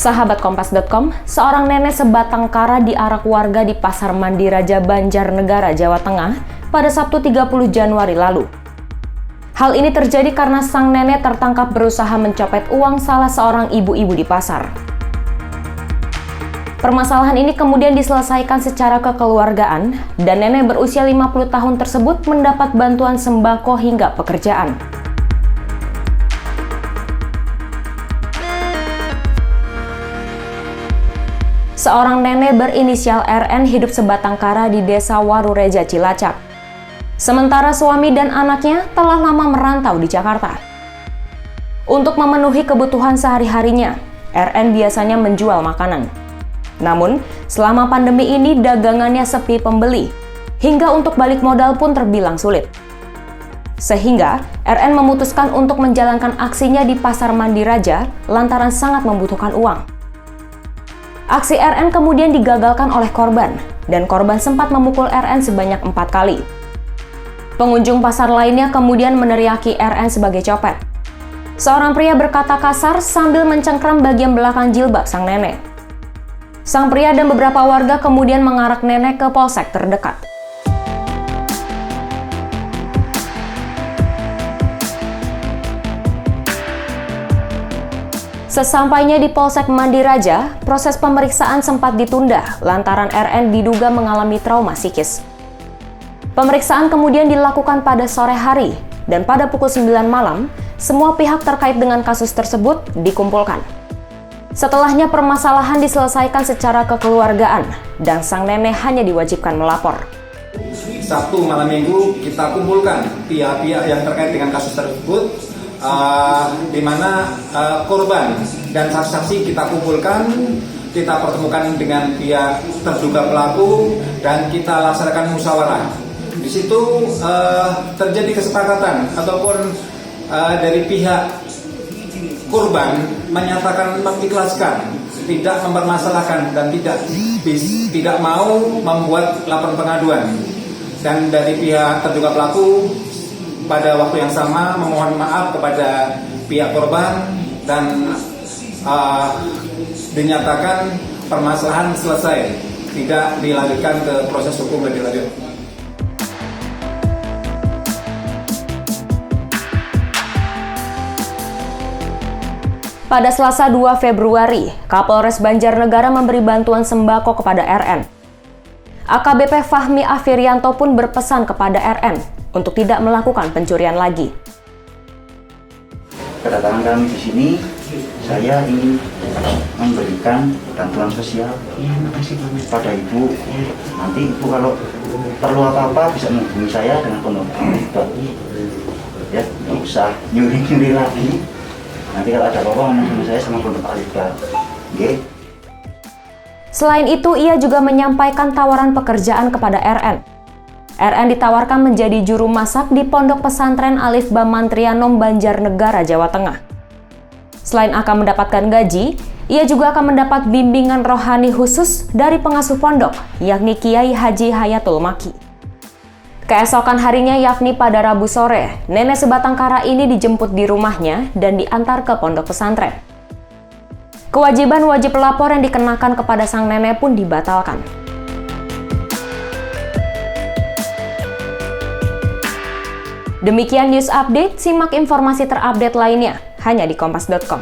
Sahabat Kompas.com, seorang nenek sebatang kara diarak warga di Pasar Mandi Raja Banjarnegara, Jawa Tengah pada Sabtu 30 Januari lalu. Hal ini terjadi karena sang nenek tertangkap berusaha mencopet uang salah seorang ibu-ibu di pasar. Permasalahan ini kemudian diselesaikan secara kekeluargaan dan nenek berusia 50 tahun tersebut mendapat bantuan sembako hingga pekerjaan. Seorang nenek berinisial RN hidup sebatang kara di Desa Warureja, Cilacap. Sementara suami dan anaknya telah lama merantau di Jakarta. Untuk memenuhi kebutuhan sehari-harinya, RN biasanya menjual makanan. Namun, selama pandemi ini dagangannya sepi pembeli, hingga untuk balik modal pun terbilang sulit. Sehingga, RN memutuskan untuk menjalankan aksinya di Pasar Mandi Raja lantaran sangat membutuhkan uang. Aksi RN kemudian digagalkan oleh korban, dan korban sempat memukul RN sebanyak 4 kali. Pengunjung pasar lainnya kemudian meneriaki RN sebagai copet. Seorang pria berkata kasar sambil mencengkram bagian belakang jilbab sang nenek. Sang pria dan beberapa warga kemudian mengarak nenek ke polsek terdekat. Sesampainya di Polsek Mandi Raja, proses pemeriksaan sempat ditunda lantaran RN diduga mengalami trauma psikis. Pemeriksaan kemudian dilakukan pada sore hari, dan pada pukul 9 malam, semua pihak terkait dengan kasus tersebut dikumpulkan. Setelahnya permasalahan diselesaikan secara kekeluargaan, dan sang nenek hanya diwajibkan melapor. Sabtu malam minggu kita kumpulkan pihak-pihak yang terkait dengan kasus tersebut, di mana korban dan saksi-saksi kita kumpulkan, kita pertemukan dengan pihak terduga pelaku dan kita laksanakan musyawarah. Di situ terjadi kesepakatan ataupun dari pihak korban menyatakan mengikhlaskan, tidak mempermasalahkan dan tidak mau membuat laporan pengaduan. Dan dari pihak terduga pelaku pada waktu yang sama memohon maaf kepada pihak korban dan dinyatakan permasalahan selesai, tidak dilanjutkan ke proses hukum lebih lanjut. Pada Selasa 2 Februari, Kapolres Banjarnegara memberi bantuan sembako kepada RN. AKBP Fahmi Afirianto pun berpesan kepada RN untuk tidak melakukan pencurian lagi. Kedatangan kami di sini, saya ingin memberikan bantuan sosial pada ibu. Nanti ibu kalau perlu apa-apa bisa menghubungi saya dengan pondok ya, nggak usah nyuri-nyuri lagi. Nanti kalau ada apa-apa ngomong saya sama pondok Alifah. Okay. Selain itu, ia juga menyampaikan tawaran pekerjaan kepada RN. RN ditawarkan menjadi juru masak di Pondok Pesantren Alif Bamantrianom Banjarnegara, Jawa Tengah. Selain akan mendapatkan gaji, ia juga akan mendapat bimbingan rohani khusus dari pengasuh pondok, yakni Kiai Haji Hayatul Maki. Keesokan harinya, yakni pada Rabu sore, nenek sebatang kara ini dijemput di rumahnya dan diantar ke pondok pesantren. Kewajiban wajib lapor yang dikenakan kepada sang nenek pun dibatalkan. Demikian news update, simak informasi terupdate lainnya hanya di Kompas.com.